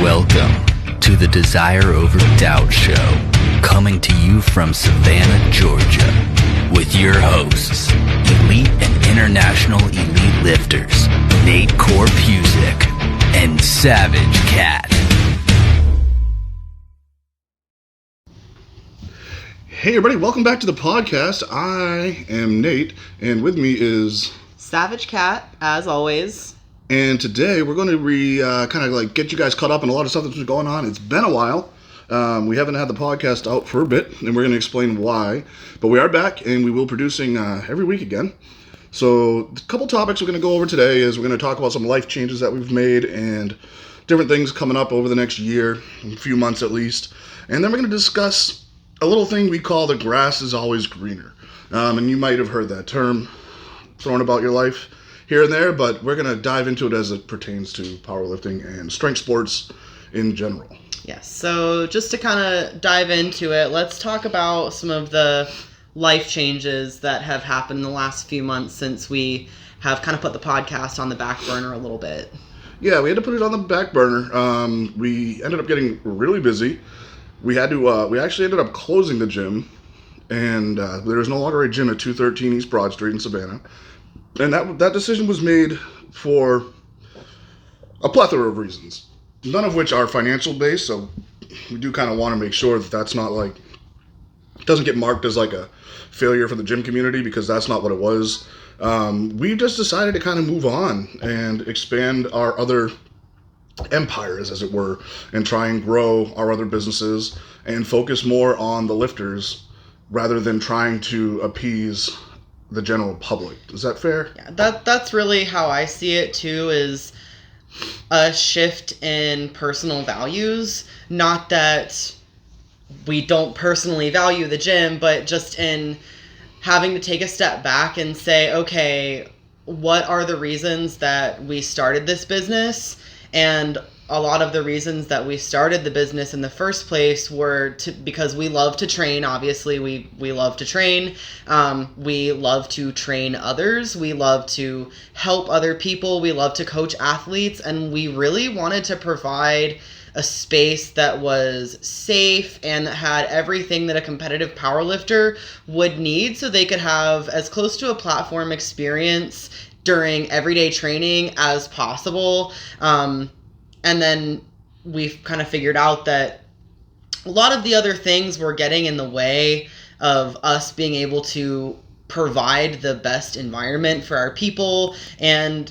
Welcome to the Desire Over Doubt Show, coming to you from Savannah, Georgia, with your hosts, elite and international elite lifters, Nate Korpusic and Savage Cat. Hey everybody, welcome back to the podcast. I am Nate, and with me is Savage Cat, as always. And today we're going to get you guys caught up on a lot of stuff that's been going on. It's been a while. We haven't had the podcast out for a bit, and we're going to explain why. But we are back, and we will be producing every week again. So a couple topics we're going to go over today is we're going to talk about some life changes that we've made and different things coming up over the next year, a few months at least. And then we're going to discuss a little thing we call the grass is always greener. And you might have heard that term thrown about your life here and there, but we're going to dive into it as it pertains to powerlifting and strength sports in general. Yes, so just to kind of dive into it, let's talk about some of the life changes that have happened in the last few months since we have kind of put the podcast on the back burner a little bit. Yeah, we had to put it on the back burner. We ended up getting really busy. We actually ended up closing the gym, and there is no longer a gym at 213 East Broad Street in Savannah. And that decision was made for a plethora of reasons, none of which are financial based. So we do kind of want to make sure that that's not doesn't get marked as like a failure for the gym community, because that's not what it was. We just decided to kind of move on and expand our other empires, as it were, and try and grow our other businesses and focus more on the lifters rather than trying to appease the general public. Is that fair? Yeah, that's really how I see it too, is a shift in personal values. Not that we don't personally value the gym, but just in having to take a step back and say, okay, what are the reasons that we started this business? And a lot of the reasons that we started the business in the first place were because we love to train. Obviously, we love to train. We love to train others. We love to help other people. We love to coach athletes. And we really wanted to provide a space that was safe and that had everything that a competitive powerlifter would need, so they could have as close to a platform experience during everyday training as possible. And then we've kind of figured out that a lot of the other things were getting in the way of us being able to provide the best environment for our people and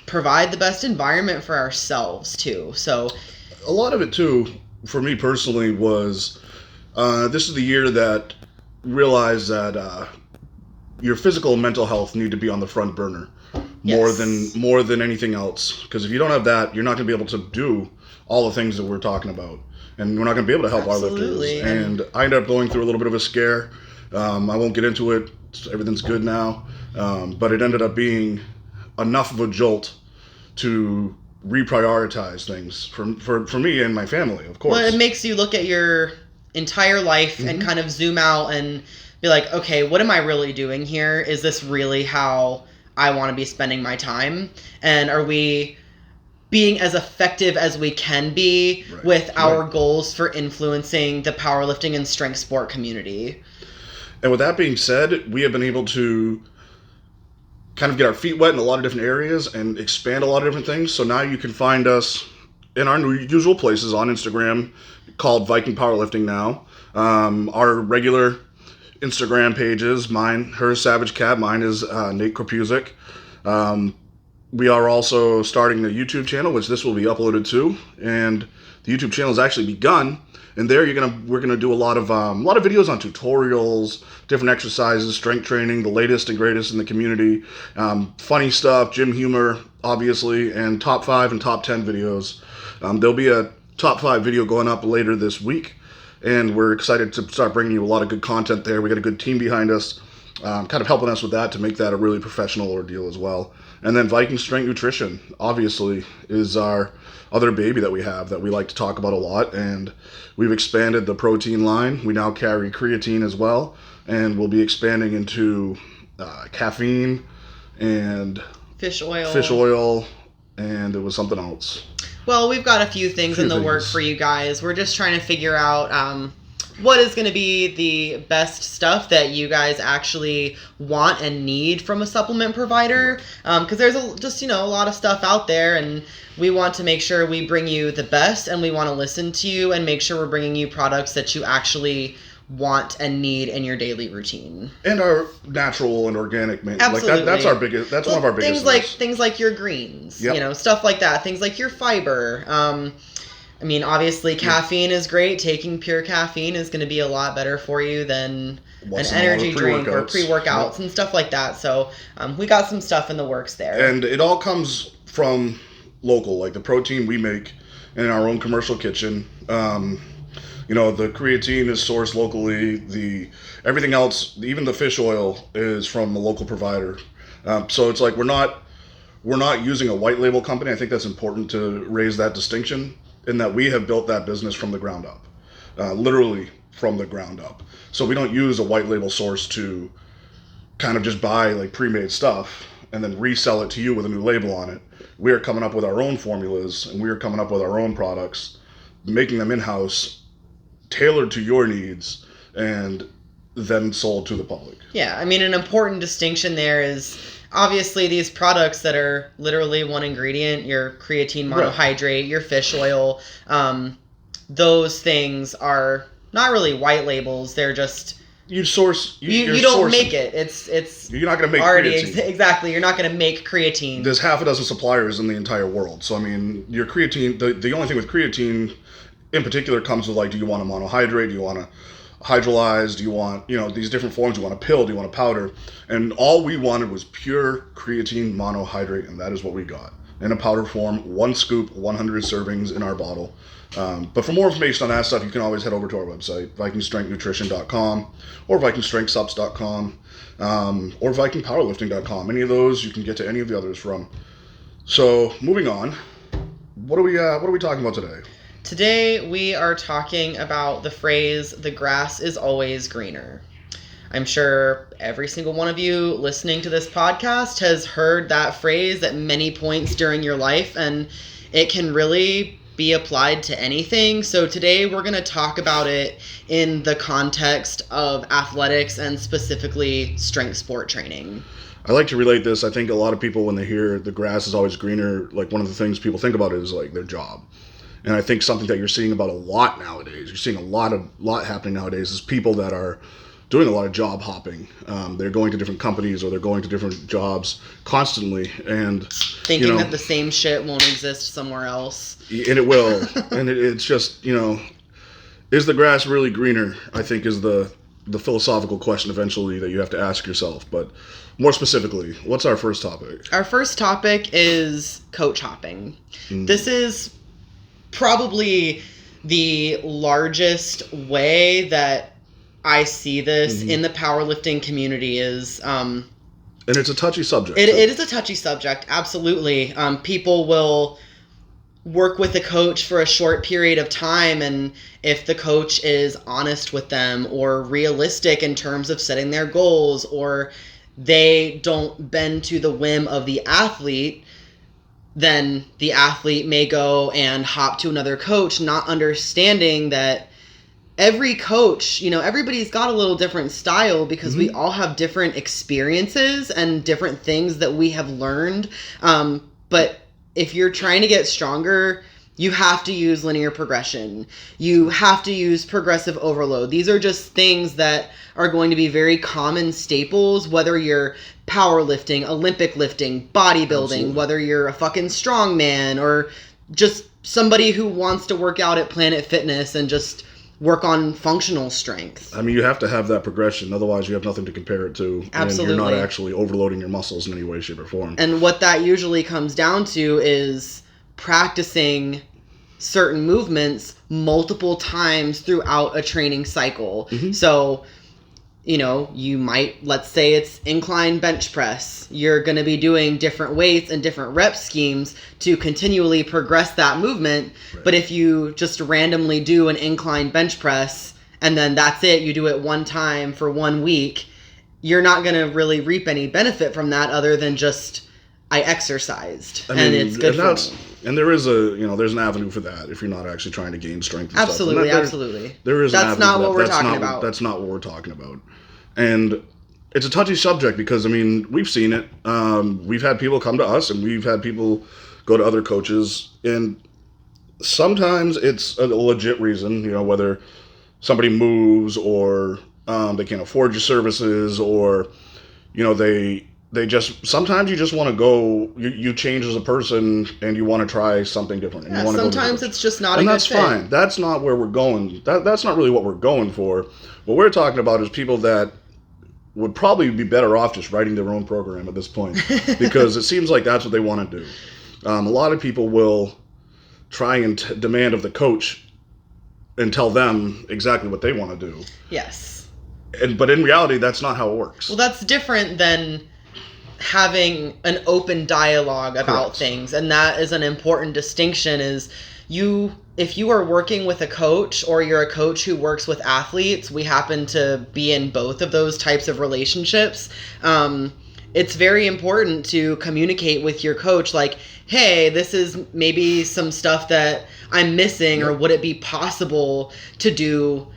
provide the best environment for ourselves too. So a lot of it too, for me personally, was this is the year that realized that your physical and mental health need to be on the front burner. Yes. More than anything else, because if you don't have that, you're not going to be able to do all the things that we're talking about, and we're not going to be able to help Absolutely. our lifters. And I ended up going through a little bit of a scare. I won't get into it. Everything's good now, but it ended up being enough of a jolt to reprioritize things for me and my family, of course. Well, it makes you look at your entire life and kind of zoom out and be like, okay, what am I really doing here? Is this really how I want to be spending my time? And are we being as effective as we can be with our goals for influencing the powerlifting and strength sport community? And with that being said, we have been able to kind of get our feet wet in a lot of different areas and expand a lot of different things. So now you can find us in our usual places on Instagram, called Viking Powerlifting now. Our regular Instagram pages, mine, hers, Savage Cat, mine is Nate Korpusic. We are also starting the YouTube channel, which this will be uploaded to, and the YouTube channel has actually begun. And there we're gonna do a lot of videos on tutorials, different exercises, strength training, the latest and greatest in the community, funny stuff, gym humor, obviously, and top 5 and top 10 videos. There'll be a top 5 video going up later this week, and we're excited to start bringing you a lot of good content there. We got a good team behind us, kind of helping us with that to make that a really professional ordeal as well. And then Viking Strength Nutrition, obviously, is our other baby that we have that we like to talk about a lot. And we've expanded the protein line. We now carry creatine as well. And we'll be expanding into caffeine and fish oil, and it was something else. Well, we've got a few things in the works for you guys. We're just trying to figure out what is going to be the best stuff that you guys actually want and need from a supplement provider. Because there's a lot of stuff out there, and we want to make sure we bring you the best, and we want to listen to you and make sure we're bringing you products that you actually want and need in your daily routine, and are natural and organic. Absolutely. That's our biggest. That's one of our biggest things like your greens, stuff like that. Things like your fiber. Obviously, caffeine is great. Taking pure caffeine is going to be a lot better for you than an energy drink or pre-workouts and stuff like that. So we got some stuff in the works there, and it all comes from local, like the protein we make in our own commercial kitchen. The creatine is sourced locally. Everything else, even the fish oil, is from a local provider. So it's like we're not using a white label company. I think that's important to raise that distinction, in that we have built that business from the ground up, literally from the ground up. So we don't use a white label source to kind of just buy like pre-made stuff and then resell it to you with a new label on it. We are coming up with our own formulas, and we are coming up with our own products, making them in-house, tailored to your needs, and then sold to the public. Yeah, an important distinction there is obviously these products that are literally one ingredient, your creatine monohydrate, your fish oil, those things are not really white labels. They're just... You source... You don't make it. It's you're not going to make already creatine. Exactly. You're not going to make creatine. There's half a dozen suppliers in the entire world. So, your creatine... The only thing with creatine... in particular comes with, like, do you want a monohydrate? Do you want a hydrolyze? Do you want, these different forms? Do you want a pill? Do you want a powder? And all we wanted was pure creatine monohydrate, and that is what we got. In a powder form, 1 scoop, 100 servings in our bottle. But for more information on that stuff, you can always head over to our website, vikingstrengthnutrition.com, or vikingstrengthsups.com, or vikingpowerlifting.com. Any of those, you can get to any of the others from. So, moving on, what are we talking about today? Today, we are talking about the phrase, the grass is always greener. I'm sure every single one of you listening to this podcast has heard that phrase at many points during your life, and it can really be applied to anything. So today, we're going to talk about it in the context of athletics and specifically strength sport training. I like to relate this. I think a lot of people, when they hear the grass is always greener, like one of the things people think about is like their job. And I think something that you're seeing about a lot nowadays, you're seeing a lot happening nowadays, is people that are doing a lot of job hopping. They're going to different companies, or they're going to different jobs constantly, and thinking that the same shit won't exist somewhere else. And it will. And it's just, is the grass really greener? I think is the philosophical question eventually that you have to ask yourself. But more specifically, what's our first topic? Our first topic is coach hopping. This is probably the largest way that I see this in the powerlifting community is... and it's a touchy subject. It is a touchy subject, absolutely. People will work with a coach for a short period of time, and if the coach is honest with them or realistic in terms of setting their goals, or they don't bend to the whim of the athlete, then the athlete may go and hop to another coach, not understanding that every coach, everybody's got a little different style, because we all have different experiences and different things that we have learned. But if you're trying to get stronger, you have to use linear progression. You have to use progressive overload. These are just things that are going to be very common staples, whether you're powerlifting, Olympic lifting, bodybuilding, Absolutely. Whether you're a fucking strongman or just somebody who wants to work out at Planet Fitness and just work on functional strength. You have to have that progression. Otherwise, you have nothing to compare it to. Absolutely. And you're not actually overloading your muscles in any way, shape, or form. And what that usually comes down to is practicing certain movements multiple times throughout a training cycle. So, you might, let's say it's incline bench press. You're going to be doing different weights and different rep schemes to continually progress that movement. Right. But if you just randomly do an incline bench press and then that's it, you do it one time for 1 week, you're not going to really reap any benefit from that other than just I exercised, and it's good for me. And there is there's an avenue for that if you're not actually trying to gain strength and absolutely, stuff. Absolutely. There is That's not what we're talking about. That's not what we're talking about. And it's a touchy subject because, I mean, we've seen it. We've had people come to us, and we've had people go to other coaches, and sometimes it's a legit reason, whether somebody moves or they can't afford your services, or, they just, sometimes you just want to go, you change as a person and you want to try something different. And yeah, you want sometimes to it's just not a good fit. And that's fine. That's not where we're going. That's not really what we're going for. What we're talking about is people that would probably be better off just writing their own program at this point, because it seems like that's what they want to do. A lot of people will try and demand of the coach and tell them exactly what they want to do. Yes. But in reality, that's not how it works. Well, that's different than having an open dialogue about Correct. things, and that is an important distinction. Is if you are working with a coach, or you're a coach who works with athletes, we happen to be in both of those types of relationships. It's very important to communicate with your coach, like, hey, this is maybe some stuff that I'm missing, or would it be possible to do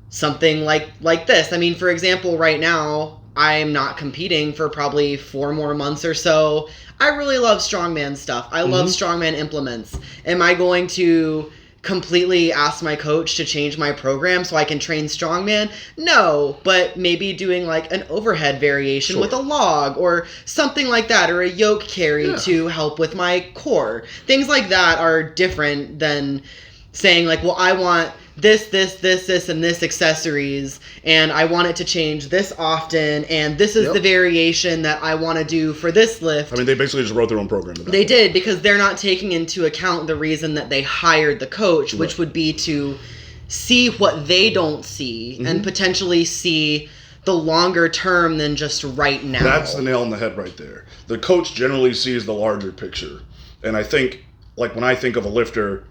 something like this? I mean, for example, right now, I'm not competing for probably 4 more months or so. I really love strongman stuff. I love strongman implements. Am I going to completely ask my coach to change my program so I can train strongman? No, but maybe doing like an overhead variation with a log or something like that, or a yoke carry to help with my core. Things like that are different than saying like, well, I want this, and this accessories, and I want it to change this often, and this is the variation that I want to do for this lift. I mean, they basically just wrote their own program. They did, because they're not taking into account the reason that they hired the coach, which would be to see what they don't see and potentially see the longer term than just right now. That's the nail on the head right there. The coach generally sees the larger picture. And I think, like, when I think of a lifter,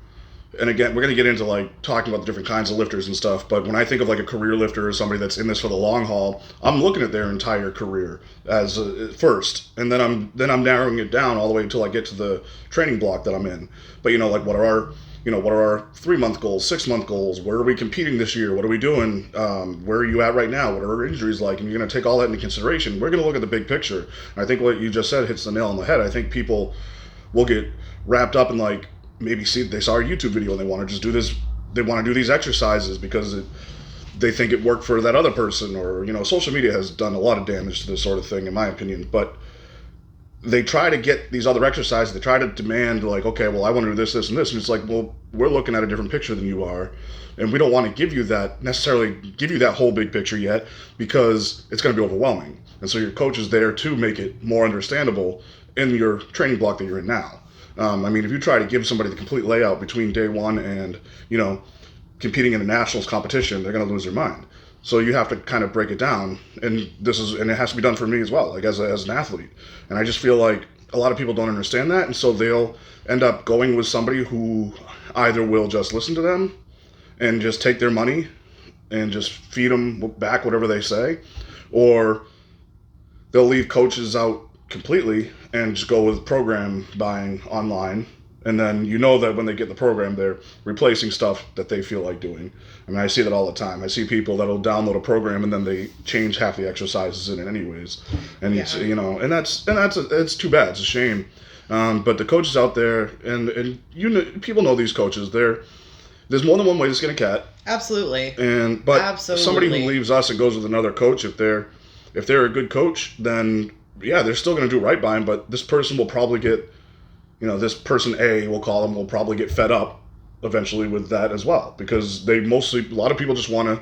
and again, we're going to get into like talking about the different kinds of lifters and stuff, but when I think of like a career lifter or somebody that's in this for the long haul, I'm looking at their entire career as first, and then I'm narrowing it down all the way until I get to the training block that I'm in. But like what are our 3-month goals, 6-month goals? Where are we competing this year? What are we doing? Where are you at right now? What are our injuries like? And you're going to take all that into consideration. We're going to look at the big picture. And I think what you just said hits the nail on the head. I think people will get wrapped up in like, maybe they saw our YouTube video and they want to just do this. They want to do these exercises because they think it worked for that other person, or social media has done a lot of damage to this sort of thing, in my opinion. But they try to get these other exercises. They try to demand like, okay, well, I want to do this, this, and this, and it's like, well, we're looking at a different picture than you are, and we don't want to give you that whole big picture yet, because it's going to be overwhelming. And so your coach is there to make it more understandable in your training block that you're in now. I mean, if you try to give somebody the complete layout between day one and, competing in a nationals competition, they're going to lose their mind. So you have to kind of break it down. And it has to be done for me as well, like as an athlete. And I just feel like a lot of people don't understand that. And so they'll end up going with somebody who either will just listen to them and just take their money and just feed them back whatever they say, or they'll leave coaches out completely and just go with program buying online, and then that when they get the program, they're replacing stuff that they feel like doing. I mean, I see that all the time. I see people that'll download a program and then they change half the exercises in it anyways, and it's it's too bad. It's a shame. But the coaches out there, and people know these coaches. There's more than one way to skin a cat. Absolutely. But somebody who leaves us and goes with another coach, if they're a good coach, then yeah, they're still going to do right by him, but this person will probably get, this person A, we'll call him, will probably get fed up eventually with that as well, because a lot of people just want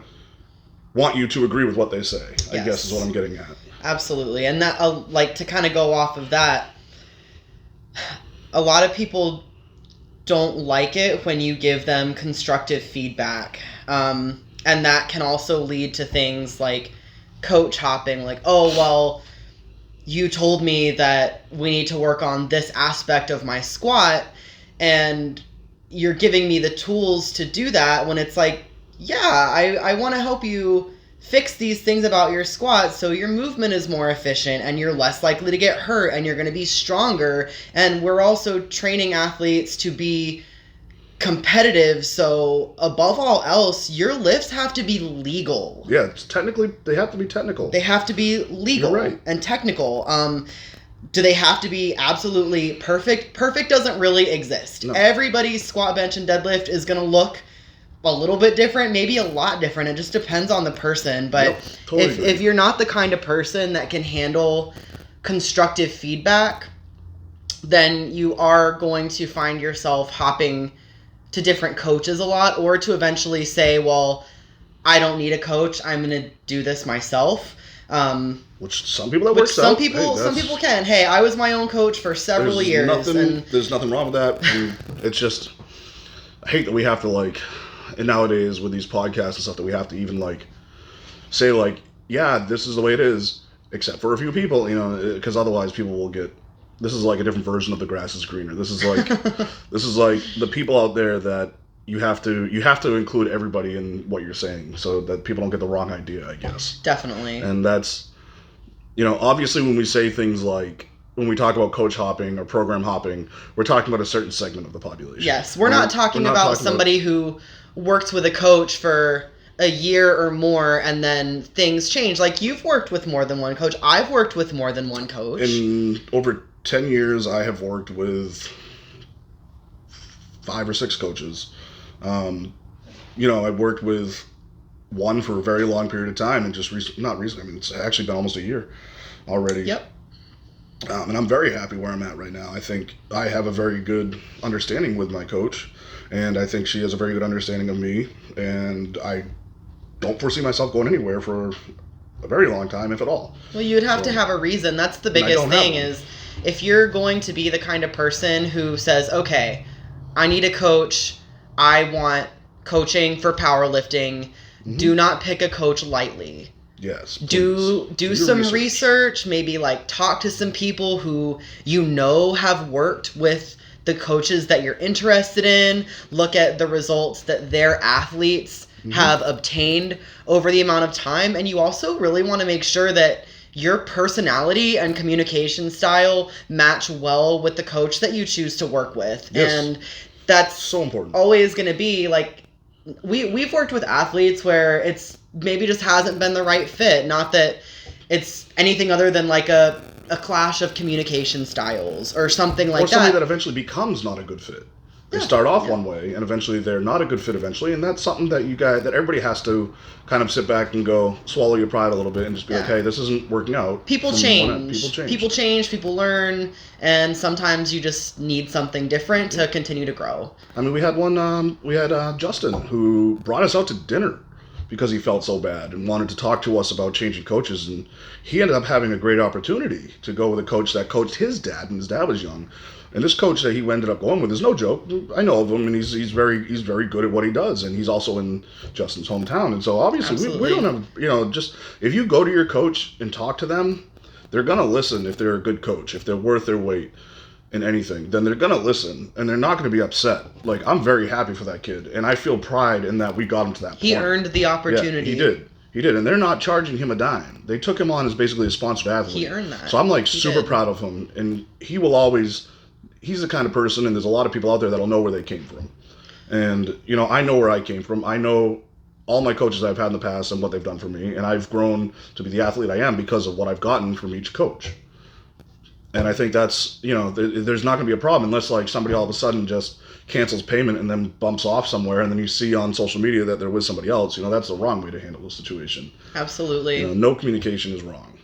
you to agree with what they say, I guess is what I'm getting at. Absolutely. And that, like, to kind of go off of that, a lot of people don't like it when you give them constructive feedback. And that can also lead to things like coach hopping, like, oh, well, you told me that we need to work on this aspect of my squat, and you're giving me the tools to do that, when it's like, yeah, I want to help you fix these things about your squat so your movement is more efficient and you're less likely to get hurt and you're going to be stronger. And we're also training athletes to be competitive, so above all else, your lifts have to be legal. Yeah, technically, they have to be technical. They have to be legal and technical. Do they have to be absolutely perfect? Perfect doesn't really exist. No. Everybody's squat, bench, and deadlift is going to look a little bit different, maybe a lot different. It just depends on the person. But totally if you're not the kind of person that can handle constructive feedback, then you are going to find yourself hopping to different coaches a lot, or to eventually say, well, I don't need a coach, I'm going to do this myself. Which some people that works out. Some people can. Hey, I was my own coach for several years. There's nothing wrong with that. It's just, I hate that we have to like, and nowadays with these podcasts and stuff, that we have to even like say like, yeah, this is the way it is, except for a few people, because otherwise people will get. This is like a different version of the grass is greener. This is like the people out there that you have to include everybody in what you're saying so that people don't get the wrong idea, I guess. Definitely. And that's, obviously when we say things like, when we talk about coach hopping or program hopping, we're talking about a certain segment of the population. Yes, we're not talking about somebody who worked with a coach for a year or more and then things change. Like, you've worked with more than one coach. I've worked with more than one coach. In over 10 years, I have worked with 5 or 6 coaches. I've worked with one for a very long period of time, and just not recently. I mean, it's actually been almost a year already. Yep. And I'm very happy where I'm at right now. I think I have a very good understanding with my coach, and I think she has a very good understanding of me, and I don't foresee myself going anywhere for a very long time, if at all. Well, you'd have to have a reason. That's the biggest thing is, if you're going to be the kind of person who says, okay, I need a coach, I want coaching for powerlifting, do not pick a coach lightly. Yes. Do some research, maybe like talk to some people who have worked with the coaches that you're interested in, look at the results that their athletes have obtained over the amount of time, and you also really want to make sure that your personality and communication style match well with the coach that you choose to work with. Yes. And that's so important. Always going to be like, we've worked with athletes where it's maybe just hasn't been the right fit. Not that it's anything other than like a clash of communication styles or something like that. Or something that eventually becomes not a good fit. They start off one way, and eventually they're not a good fit eventually, and that's something that that everybody has to kind of sit back and go, swallow your pride a little bit and just be like, hey, this isn't working out. People change. People learn, and sometimes you just need something different to continue to grow. I mean, we had Justin, who brought us out to dinner because he felt so bad and wanted to talk to us about changing coaches, and he ended up having a great opportunity to go with a coach that coached his dad, and his dad was young. And this coach that he ended up going with is no joke. I know of him, and he's very good at what he does, and he's also in Justin's hometown. And so obviously we don't have, just if you go to your coach and talk to them, they're gonna listen. If they're a good coach, if they're worth their weight in anything, then they're gonna listen, and they're not gonna be upset. Like, I'm very happy for that kid, and I feel pride in that we got him to that point. He earned the opportunity. Yeah, he did, and they're not charging him a dime. They took him on as basically a sponsored athlete. He earned that. So I'm like super proud of him, and he will always. He's the kind of person, and there's a lot of people out there that'll know where they came from. And, I know where I came from. I know all my coaches I've had in the past and what they've done for me, and I've grown to be the athlete I am because of what I've gotten from each coach. And I think that's, there's not going to be a problem unless, like, somebody all of a sudden just cancels payment and then bumps off somewhere, and then you see on social media that they're with somebody else. That's the wrong way to handle the situation. Absolutely. No communication is wrong.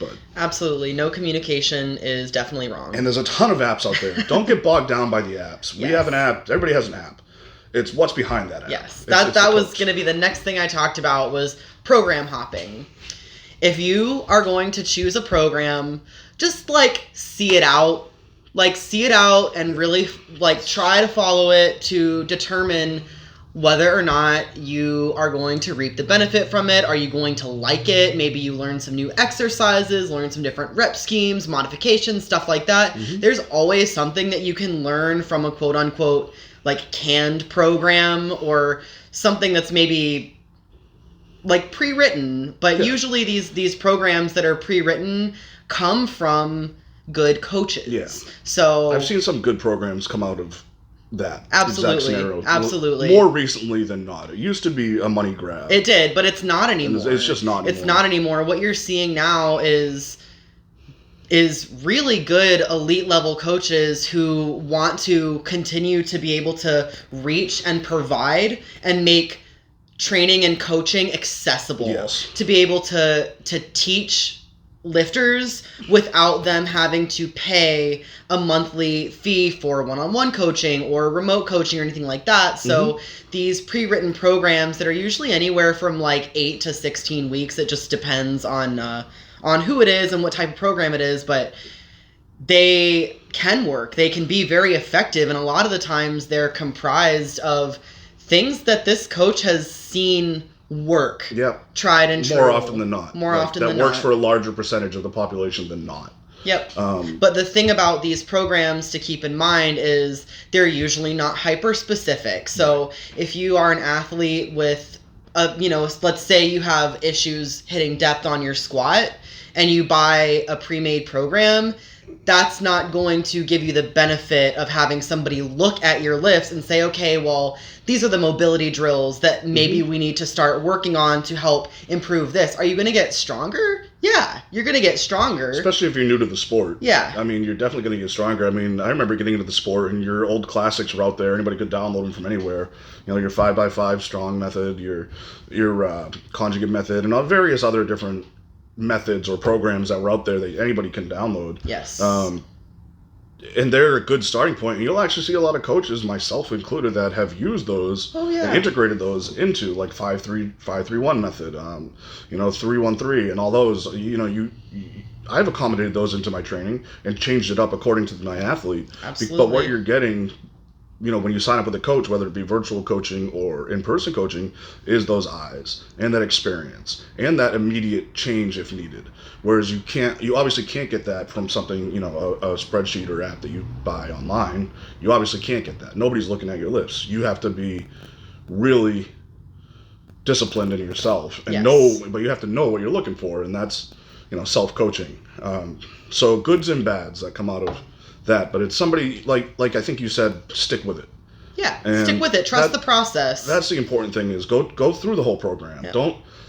But absolutely, no communication is definitely wrong. And there's a ton of apps out there. Don't get bogged down by the apps. We have an app. Everybody has an app. It's what's behind that app. Yes, that was going to be the next thing I talked about was program hopping. If you are going to choose a program, just see it out. See it out and really try to follow it to determine whether or not you are going to reap the benefit from it. Are you going to like it? Maybe you learn some new exercises, learn some different rep schemes, modifications, stuff like that. Mm-hmm. There's always something that you can learn from a quote-unquote canned program, or something that's maybe like pre-written, but usually these programs that are pre-written come from good coaches. Yeah. So I've seen some good programs come out of that absolutely, exact scenario. Absolutely. More recently than not. It used to be a money grab. It did, but it's not anymore. It's just not anymore. It's not anymore. What you're seeing now is really good elite level coaches who want to continue to be able to reach and provide and make training and coaching accessible. Yes. To be able to teach lifters without them having to pay a monthly fee for one-on-one coaching or remote coaching or anything like that. So these pre-written programs that are usually anywhere from like 8 to 16 weeks, it just depends on who it is and what type of program it is, but they can work. They can be very effective, and a lot of the times they're comprised of things that this coach has seen work. Yep. Tried and true. More often than not. More often than not. That works for a larger percentage of the population than not. Yep. But the thing about these programs to keep in mind is they're usually not hyper specific. So if you are an athlete with let's say you have issues hitting depth on your squat and you buy a pre-made program, that's not going to give you the benefit of having somebody look at your lifts and say, okay, well, these are the mobility drills that maybe we need to start working on to help improve this. Are you going to get stronger? Yeah, you're going to get stronger. Especially if you're new to the sport. Yeah. I mean, you're definitely going to get stronger. I mean, I remember getting into the sport and your old classics were out there. Anybody could download them from anywhere. You know, your 5x5 strong method, your conjugate method, and various other different methods or programs that were out there that anybody can download. Yes. And they're a good starting point. And you'll actually see a lot of coaches, myself included, that have used those and integrated those into like 5-3-1 method, 3-1-3 and all those. I've accommodated those into my training and changed it up according to my athlete. Absolutely. But what you're getting, when you sign up with a coach, whether it be virtual coaching or in-person coaching, is those eyes and that experience and that immediate change if needed. Whereas you obviously can't get that from something, a spreadsheet or app that you buy online. You obviously can't get that. Nobody's looking at your lifts. You have to be really disciplined in yourself and but you have to know what you're looking for, and that's, self-coaching. So goods and bads that come out of that, but it's somebody like I think you said, stick with it. Yeah, and stick with it. Trust the process. That's the important thing, is go through the whole program. Yeah.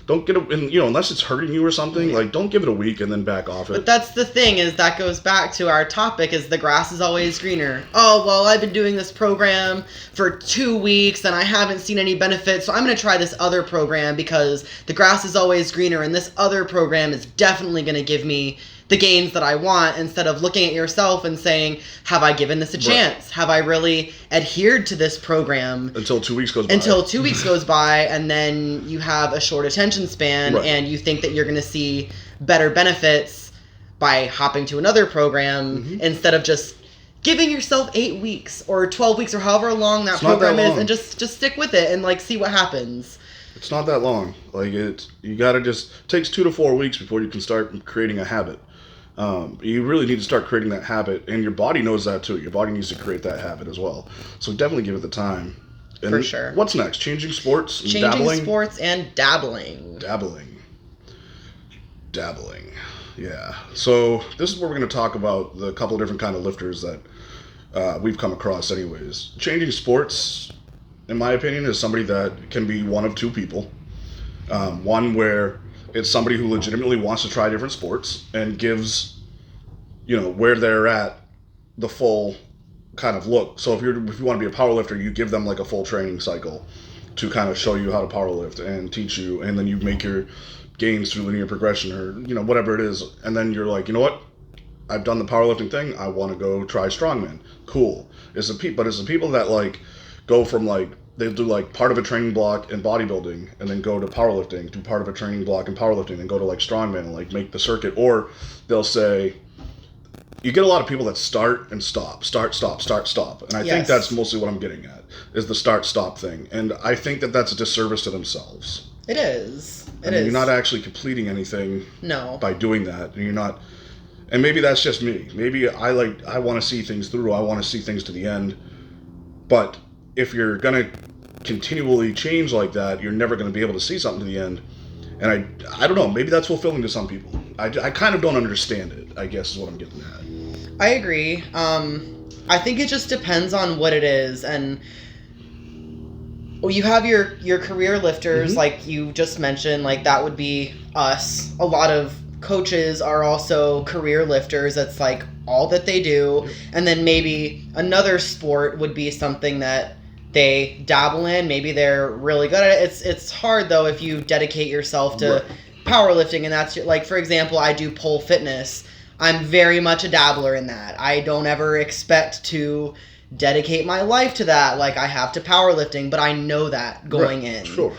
Don't get it, unless it's hurting you or something, like don't give it a week and then back off it. But that's the thing, is that goes back to our topic, is the grass is always greener. Oh, well, I've been doing this program for 2 weeks and I haven't seen any benefits, so I'm going to try this other program because the grass is always greener and this other program is definitely going to give me the gains that I want, instead of looking at yourself and saying, have I given this a chance? Right. Have I really adhered to this program? Until 2 weeks goes by. Until 2 weeks goes by, and then you have a short attention span, and you think that you're going to see better benefits by hopping to another program instead of just giving yourself 8 weeks or 12 weeks or however long that program is, and just stick with it and see what happens. It's not that long. You gotta takes 2 to 4 weeks before you can start creating a habit. You really need to start creating that habit, and your body knows that too. Your body needs to create that habit as well. So definitely give it the time. And for sure. What's next? Changing sports? And Changing sports and dabbling. Dabbling. Yeah. So this is where we're going to talk about the couple of different kind of lifters that we've come across anyways. Changing sports, in my opinion, is somebody that can be one of two people. One where it's somebody who legitimately wants to try different sports and gives, where they're at, the full kind of look. So if you want to be a powerlifter, you give them like a full training cycle to kind of show you how to powerlift and teach you, and then you make your gains through linear progression or whatever it is, and then you're like, you know what, I've done the powerlifting thing, I want to go try strongman. Cool. It's the people that go from they'll do part of a training block in bodybuilding and then go to powerlifting, do part of a training block in powerlifting, and go to strongman and make the circuit. Or they'll say, you get a lot of people that start and stop. And I think that's mostly what I'm getting at, is the start-stop thing. And I think that that's a disservice to themselves. It is. You're not actually completing anything by doing that. And you're not, and maybe that's just me. Maybe I want to see things through. I want to see things to the end. But if you're going to continually change like that, you're never going to be able to see something to the end. And I don't know, maybe that's fulfilling to some people. I kind of don't understand it, I guess is what I'm getting at. I agree. I think it just depends on what it is. And you have your career lifters, like you just mentioned, like that would be us. A lot of coaches are also career lifters. That's like all that they do. And then maybe another sport would be something that they dabble in. Maybe they're really good at it. It's hard though if you dedicate yourself to powerlifting, and that's like, for example, I do pole fitness. I'm very much a dabbler in that. I don't ever expect to dedicate my life to that like I have to powerlifting, but I know that going in. Sure.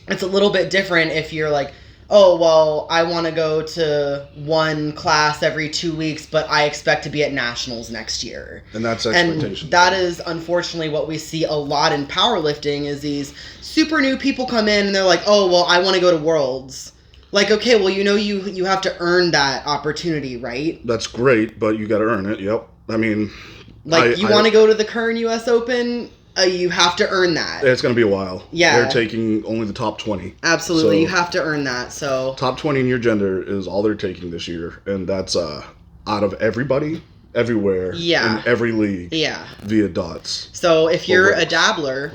It's a little bit different if you're like, oh, well, I want to go to one class every 2 weeks, but I expect to be at nationals next year. And that's expectation. And that is unfortunately what we see a lot in powerlifting is these super new people come in and they're like, oh, well, I want to go to worlds. Like, okay, well, you have to earn that opportunity, right? That's great, but you got to earn it. Yep. I mean, like you want to go to the Kern US Open, you have to earn that. It's going to be a while. Yeah. They're taking only the top 20. Absolutely. So, you have to earn that. So top 20 in your gender is all they're taking this year, and that's out of everybody, everywhere, in every league, via dots. So if you're a dabbler,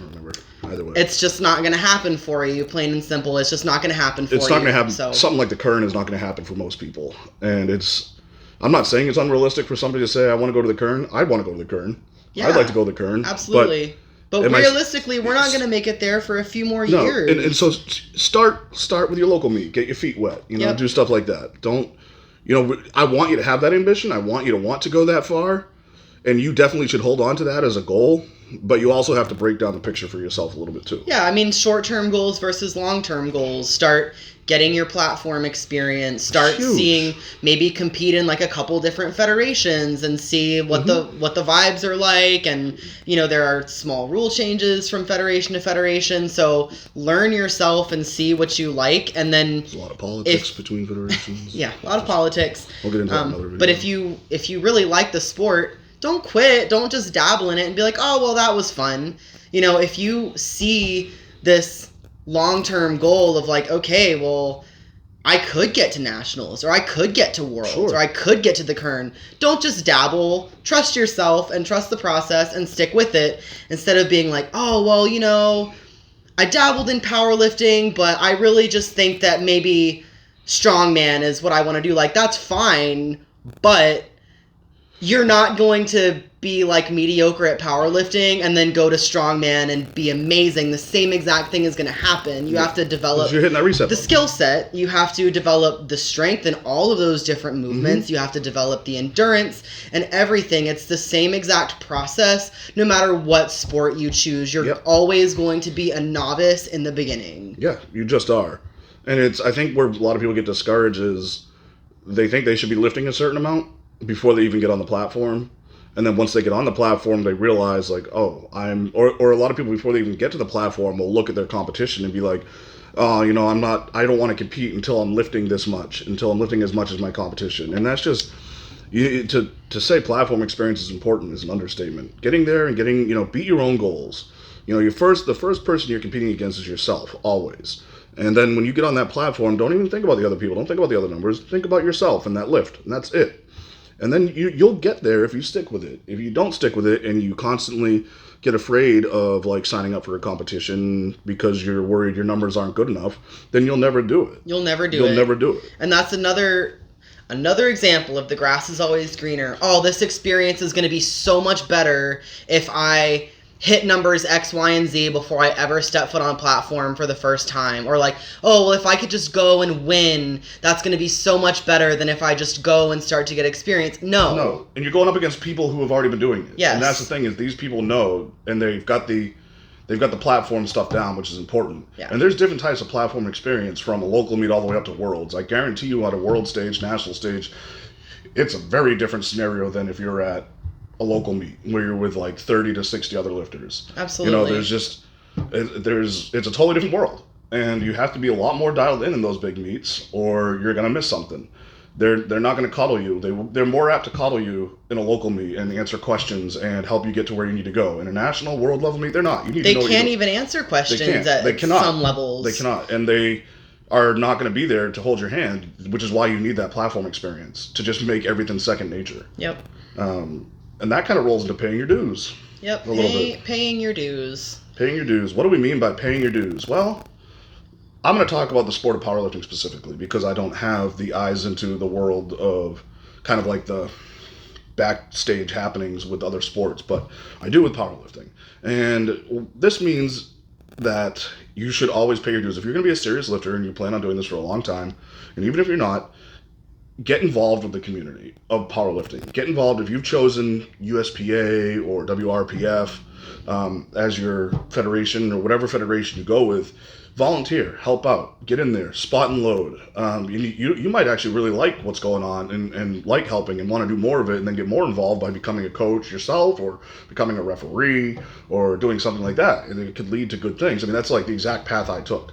either way, it's just not going to happen for you, plain and simple. It's just not going to happen for you. It's not going to happen. So something like the Kern is not going to happen for most people, and I'm not saying it's unrealistic for somebody to say, I want to go to the Kern. I want to go to the Kern. Yeah, I'd like to go to the Kern. Absolutely. But realistically, we're not going to make it there for a few more years. And so start with your local meet. Get your feet wet. Do stuff like that. Don't, I want you to have that ambition. I want you to want to go that far. And you definitely should hold on to that as a goal. But you also have to break down the picture for yourself a little bit too. Yeah, I mean, short-term goals versus long-term goals. Start getting your platform experience. Start seeing, maybe compete in like a couple different federations and see what the vibes are like. And there are small rule changes from federation to federation. So learn yourself and see what you like, and then there's a lot of politics between federations. Yeah, a lot of politics. We'll get into that in another video. But if you really like the sport, don't quit. Don't just dabble in it and be like, oh, well, that was fun. If you see this long-term goal of like, okay, well, I could get to nationals, or I could get to worlds, or I could get to the Kern. Don't just dabble. Trust yourself and trust the process and stick with it, instead of being like, oh, well, I dabbled in powerlifting, but I really just think that maybe strongman is what I want to do. Like, that's fine, but you're not going to be like mediocre at powerlifting and then go to strongman and be amazing. The same exact thing is going to happen. You have to develop you're hitting that reset the skill set. You have to develop the strength in all of those different movements. You have to develop the endurance and everything. It's the same exact process no matter what sport you choose. You're always going to be a novice in the beginning. Yeah, you just are. And I think where a lot of people get discouraged is they think they should be lifting a certain amount before they even get on the platform. And then once they get on the platform, they realize like, oh, or a lot of people before they even get to the platform will look at their competition and be like, oh, I don't want to compete until I'm lifting this much, until I'm lifting as much as my competition. And that's just, to say platform experience is important is an understatement. Getting there and getting, beat your own goals. The first person you're competing against is yourself, always. And then when you get on that platform, don't even think about the other people. Don't think about the other numbers. Think about yourself and that lift. And that's it. And then you'll get there if you stick with it. If you don't stick with it and you constantly get afraid of like signing up for a competition because you're worried your numbers aren't good enough, then you'll never do it. You'll never do it. And that's another example of the grass is always greener. Oh, this experience is going to be so much better if I hit numbers X, Y, and Z before I ever step foot on a platform for the first time. Or like, oh, well, if I could just go and win, that's going to be so much better than if I just go and start to get experience. No. And you're going up against people who have already been doing it. Yes. And that's the thing is these people know, and they've got the platform stuff down, which is important. Yeah. And there's different types of platform experience from a local meet all the way up to worlds. I guarantee you at a world stage, national stage, it's a very different scenario than if you're at a local meet where you're with like 30 to 60 other lifters. Absolutely. It's a totally different world, and you have to be a lot more dialed in those big meets or you're going to miss something. They're not going to coddle you. They're more apt to coddle you in a local meet and answer questions and help you get to where you need to go. In a national world level meet, they're not. They can't even answer questions at some levels. They cannot. And they are not going to be there to hold your hand, which is why you need that platform experience to just make everything second nature. Yep. And that kind of rolls into paying your dues. Yep. A little bit. Paying your dues. Paying your dues. What do we mean by paying your dues? Well, I'm going to talk about the sport of powerlifting specifically because I don't have the eyes into the world of kind of like the backstage happenings with other sports, but I do with powerlifting. And this means that you should always pay your dues. If you're going to be a serious lifter and you plan on doing this for a long time, and even if you're not, get involved with the community of powerlifting. Get involved if you've chosen USPA or WRPF as your federation or whatever federation you go with. Volunteer, help out, get in there, spot and load. You might actually really like what's going on and like helping and want to do more of it and then get more involved by becoming a coach yourself or becoming a referee or doing something like that. And it could lead to good things. I mean, that's like the exact path I took.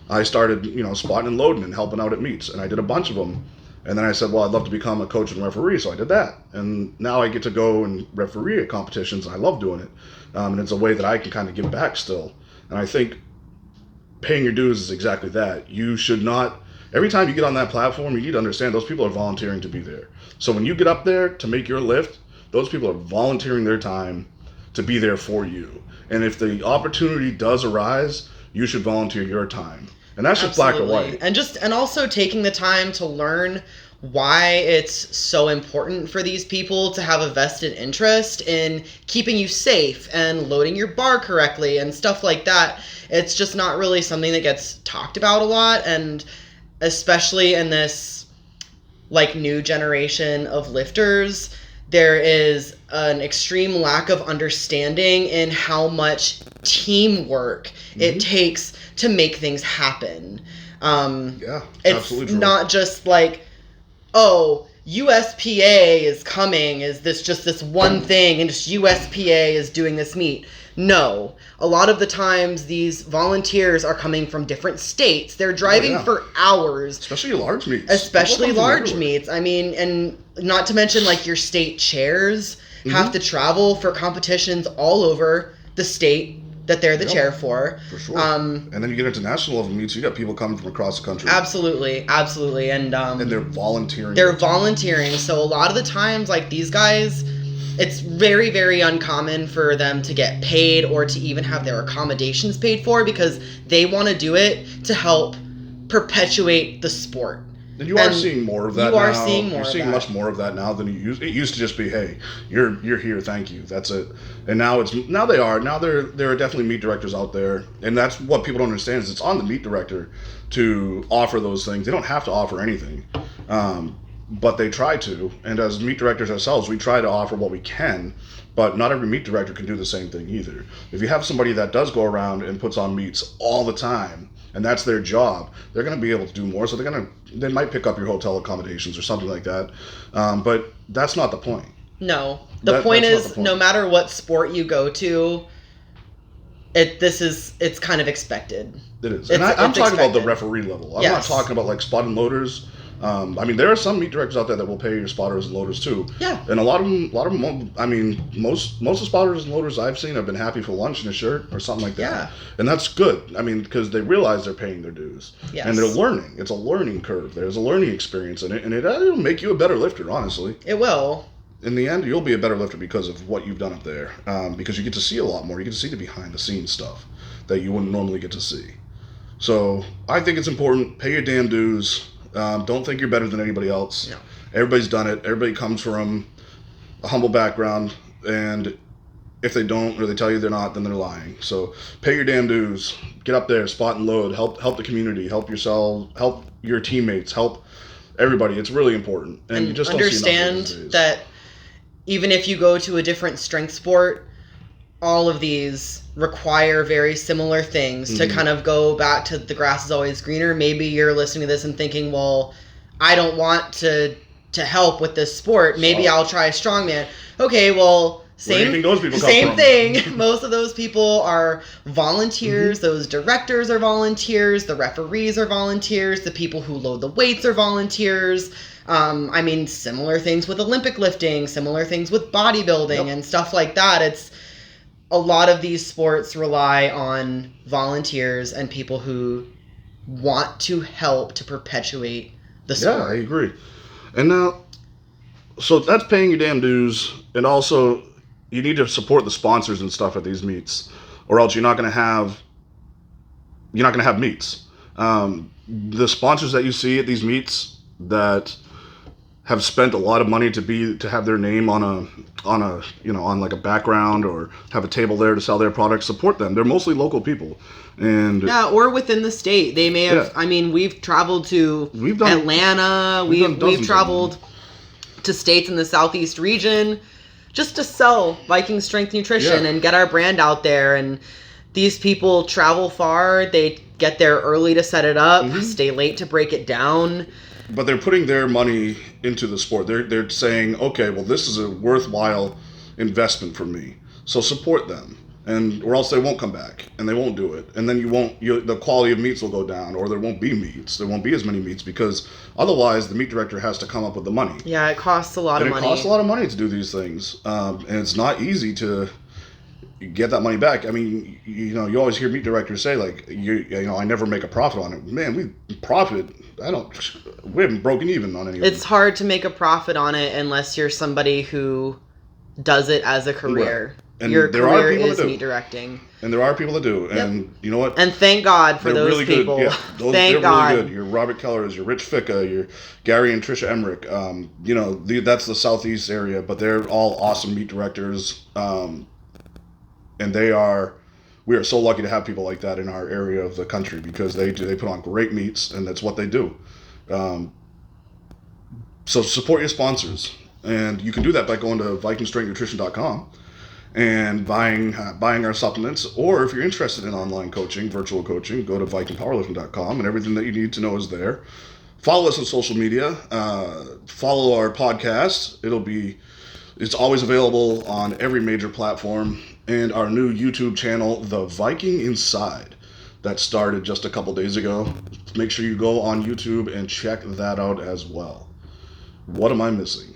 I started, spotting and loading and helping out at meets, and I did a bunch of them. And then I said, well, I'd love to become a coach and referee, so I did that. And now I get to go and referee at competitions, and I love doing it. And it's a way that I can kind of give back still. And I think paying your dues is exactly that. You should not, every time you get on that platform, you need to understand those people are volunteering to be there. So when you get up there to make your lift, those people are volunteering their time to be there for you. And if the opportunity does arise, you should volunteer your time. And that's just black or white. And also taking the time to learn why it's so important for these people to have a vested interest in keeping you safe and loading your bar correctly and stuff like that. It's just not really something that gets talked about a lot, and especially in this like new generation of lifters, there is an extreme lack of understanding in how much teamwork it takes to make things happen. Yeah, it's absolutely true. Not just like, oh, USPA is coming, is this just this one thing, and just USPA is doing this meet. No. A lot of the times, these volunteers are coming from different states. They're driving for hours. Especially large meets. Especially large meets. I mean, and not to mention, like, your state chairs have to travel for competitions all over the state that they're the chair for. For sure. And then you get into national level meets, you got people coming from across the country. Absolutely. And they're volunteering. They're volunteering. So a lot of the times, like, these guys, it's very, very uncommon for them to get paid or to even have their accommodations paid for because they want to do it to help perpetuate the sport. And you are seeing more of that now. You're seeing much more of that now than you used. It used to just be, hey, you're here, thank you, that's it. And now there are definitely meet directors out there, and that's what people don't understand is it's on the meet director to offer those things. They don't have to offer anything, but they try to. And as meet directors ourselves, we try to offer what we can. But not every meet director can do the same thing either. If you have somebody that does go around and puts on meets all the time, and that's their job, they're going to be able to do more. So they might pick up your hotel accommodations or something like that. But that's not the point. No, the point is, no matter what sport you go to, it's kind of expected. It is. And I'm talking about the referee level. I'm not talking about like spot and loaders. I mean, there are some meet directors out there that will pay your spotters and loaders too. Yeah. And a lot of them. I mean, most of the spotters and loaders I've seen have been happy for lunch and a shirt or something like that. Yeah. And that's good. I mean, because they realize they're paying their dues. Yes. And they're learning. It's a learning curve. There's a learning experience in it, and it'll make you a better lifter. Honestly. It will. In the end, you'll be a better lifter because of what you've done up there. Because you get to see a lot more. You get to see the behind the scenes stuff that you wouldn't normally get to see. So I think it's important. Pay your damn dues. Don't think you're better than anybody else. Yeah. Everybody's done it. Everybody comes from a humble background, and if they don't or they tell you they're not, then they're lying. So pay your damn dues. Get up there, spot and load. Help the community. Help yourself. Help your teammates. Help everybody. It's really important. And you just understand don't see enough of these days. that even if you go to a different strength sport, all of these require very similar things to kind of go back to the grass is always greener. Maybe you're listening to this and thinking, well, I don't want to help with this sport. Maybe I'll try strongman. Okay, well, same thing. Most of those people are volunteers. Those directors are volunteers. The referees are volunteers. The people who load the weights are volunteers. I mean, similar things with Olympic lifting, similar things with bodybuilding and stuff like that. It's a lot of these sports rely on volunteers and people who want to help to perpetuate the Yeah, sport. I agree. And now, so that's paying your damn dues, and also you need to support the sponsors and stuff at these meets, or else you're not going to have meets. The sponsors that you see at these meets that have spent a lot of money to have their name on like a background or have a table there to sell their products, support them. They're mostly local people, and Yeah, or within the state. They may have. Yeah. I mean, we've traveled to We've done- Atlanta. we've done dozens We've of traveled to states in the southeast region just to sell Viking Strength Nutrition Yeah. and get our brand out there. And these people travel far. They get there early to set it up, Mm-hmm. stay late to break it down. but they're putting their money into the sport. They're saying, okay, well, this is a worthwhile investment for me, so support them, and or else they won't come back and they won't do it, and then the quality of meats will go down, or there won't be meats. There won't be as many meats because otherwise the meat director has to come up with the money. Yeah, it costs a lot And of it money. costs a lot of money to do these things, and it's not easy to get that money back. I mean, you always hear meat directors say like, I never make a profit on it. Man, we haven't broken even on any of It's them. hard to make a profit on it unless you're somebody who does it as a career. Right. And Your there are career people that is do. meat directing. And there are people that do, and you know what? And thank God for They're those really people. good. Yeah, Thank they're God. really good. Your Robert Kellers, your Rich Ficca, your Gary and Trisha Emmerich. That's the southeast area, but they're all awesome meat directors. And we are so lucky to have people like that in our area of the country because they put on great meats, and that's what they do. So support your sponsors, and you can do that by going to vikingstrengthnutrition.com and buying our supplements. Or if you're interested in online coaching, virtual coaching, go to vikingpowerlifting.com, and everything that you need to know is there. Follow us on social media. Follow our podcast. It's always available on every major platform. And our new YouTube channel, The Viking Inside, that started just a couple days ago. Make sure you go on YouTube and check that out as well. What am I missing?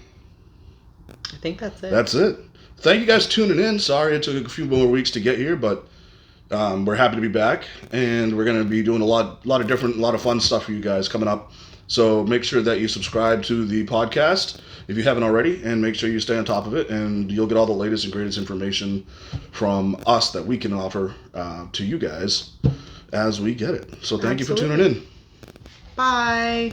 I think that's it. That's it. Thank you guys for tuning in. Sorry it took a few more weeks to get here, but we're happy to be back, and we're going to be doing a lot of fun stuff for you guys coming up. So make sure that you subscribe to the podcast if you haven't already, and make sure you stay on top of it, and you'll get all the latest and greatest information from us that we can offer to you guys as we get it. So thank you for tuning in. Bye.